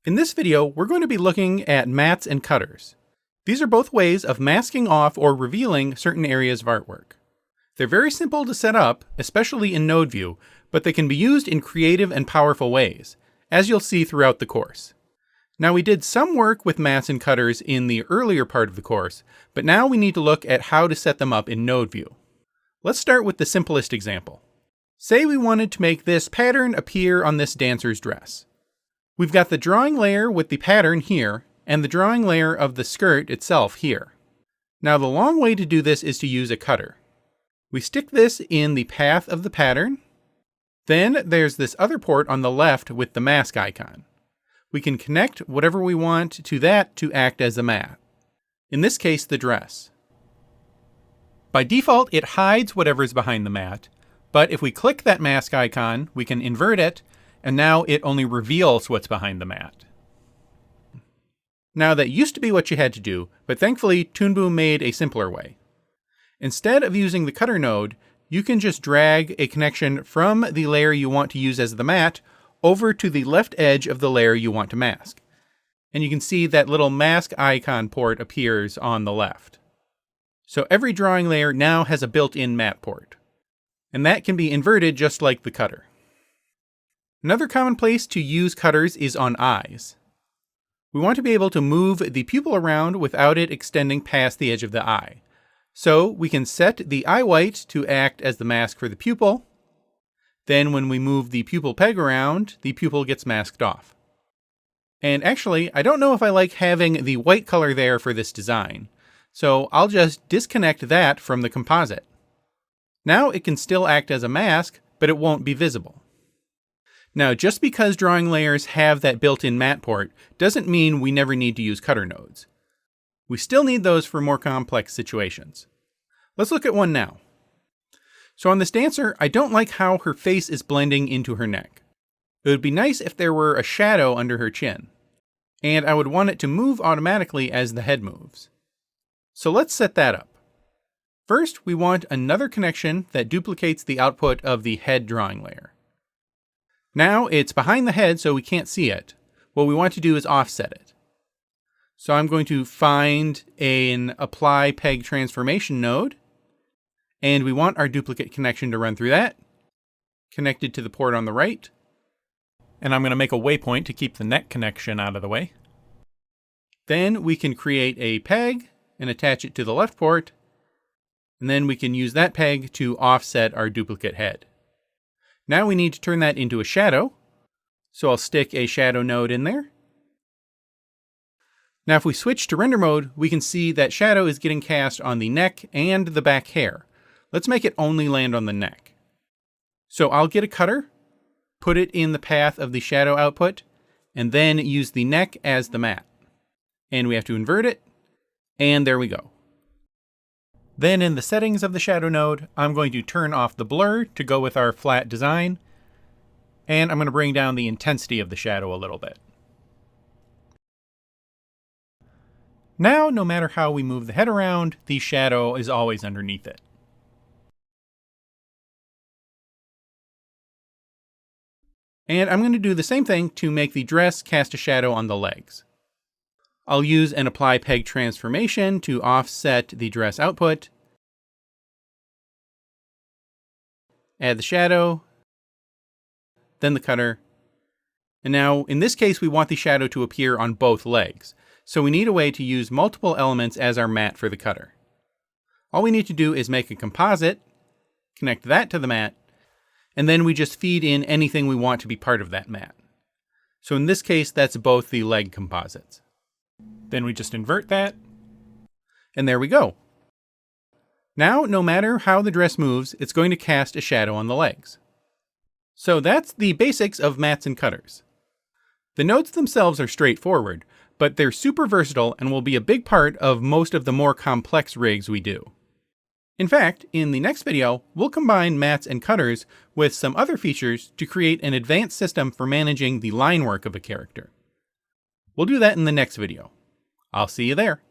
In this video, we're going to be looking at mats and cutters. These are both ways of masking off or revealing certain areas of artwork. They're very simple to set up, especially in Node View, but they can be used in creative and powerful ways, as you'll see throughout the course. Now, we did some work with mats and cutters in the earlier part of the course, but now we need to look at how to set them up in Node View. Let's start with the simplest example. Say we wanted to make this pattern appear on this dancer's dress. We've got the drawing layer with the pattern here, and the drawing layer of the skirt itself here. Now, the long way to do this is to use a cutter. We stick this in the path of the pattern. Then there's this other port on the left with the mask icon. We can connect whatever we want to that to act as a mat. In this case, the dress. By default, it hides whatever's behind the mat, but if we click that mask icon, we can invert it, and now it only reveals what's behind the mat. Now, that used to be what you had to do, but thankfully Toon Boom made a simpler way. Instead of using the cutter node, you can just drag a connection from the layer you want to use as the mat over to the left edge of the layer you want to mask. And you can see that little mask icon port appears on the left. So every drawing layer now has a built-in mat port. And that can be inverted just like the cutter. Another common place to use cutters is on eyes. We want to be able to move the pupil around without it extending past the edge of the eye. So we can set the eye white to act as the mask for the pupil. Then when we move the pupil peg around, the pupil gets masked off. And actually, I don't know if I like having the white color there for this design. So I'll just disconnect that from the composite. Now it can still act as a mask, but it won't be visible. Now, just because drawing layers have that built-in mat port doesn't mean we never need to use cutter nodes. We still need those for more complex situations. Let's look at one now. So on this dancer, I don't like how her face is blending into her neck. It would be nice if there were a shadow under her chin. And I would want it to move automatically as the head moves. So let's set that up. First, we want another connection that duplicates the output of the head drawing layer. Now it's behind the head, so we can't see it. What we want to do is offset it. So I'm going to find an apply peg transformation node, and we want our duplicate connection to run through that, connected to the port on the right. And I'm going to make a waypoint to keep the neck connection out of the way. Then we can create a peg and attach it to the left port, and then we can use that peg to offset our duplicate head. Now we need to turn that into a shadow, so I'll stick a shadow node in there. Now if we switch to render mode, we can see that shadow is getting cast on the neck and the back hair. Let's make it only land on the neck. So I'll get a cutter, put it in the path of the shadow output, and then use the neck as the mat. And we have to invert it, and there we go. Then in the settings of the shadow node, I'm going to turn off the blur to go with our flat design. And I'm going to bring down the intensity of the shadow a little bit. Now, no matter how we move the head around, the shadow is always underneath it. And I'm going to do the same thing to make the dress cast a shadow on the legs. I'll use an apply peg transformation to offset the dress output. Add the shadow, then the cutter. And now, in this case, we want the shadow to appear on both legs. So we need a way to use multiple elements as our mat for the cutter. All we need to do is make a composite, connect that to the mat, and then we just feed in anything we want to be part of that mat. So in this case, that's both the leg composites. Then we just invert that, and there we go. Now, no matter how the dress moves, it's going to cast a shadow on the legs. So that's the basics of mats and cutters. The nodes themselves are straightforward, but they're super versatile and will be a big part of most of the more complex rigs we do. In fact, in the next video, we'll combine mats and cutters with some other features to create an advanced system for managing the line work of a character. We'll do that in the next video. I'll see you there.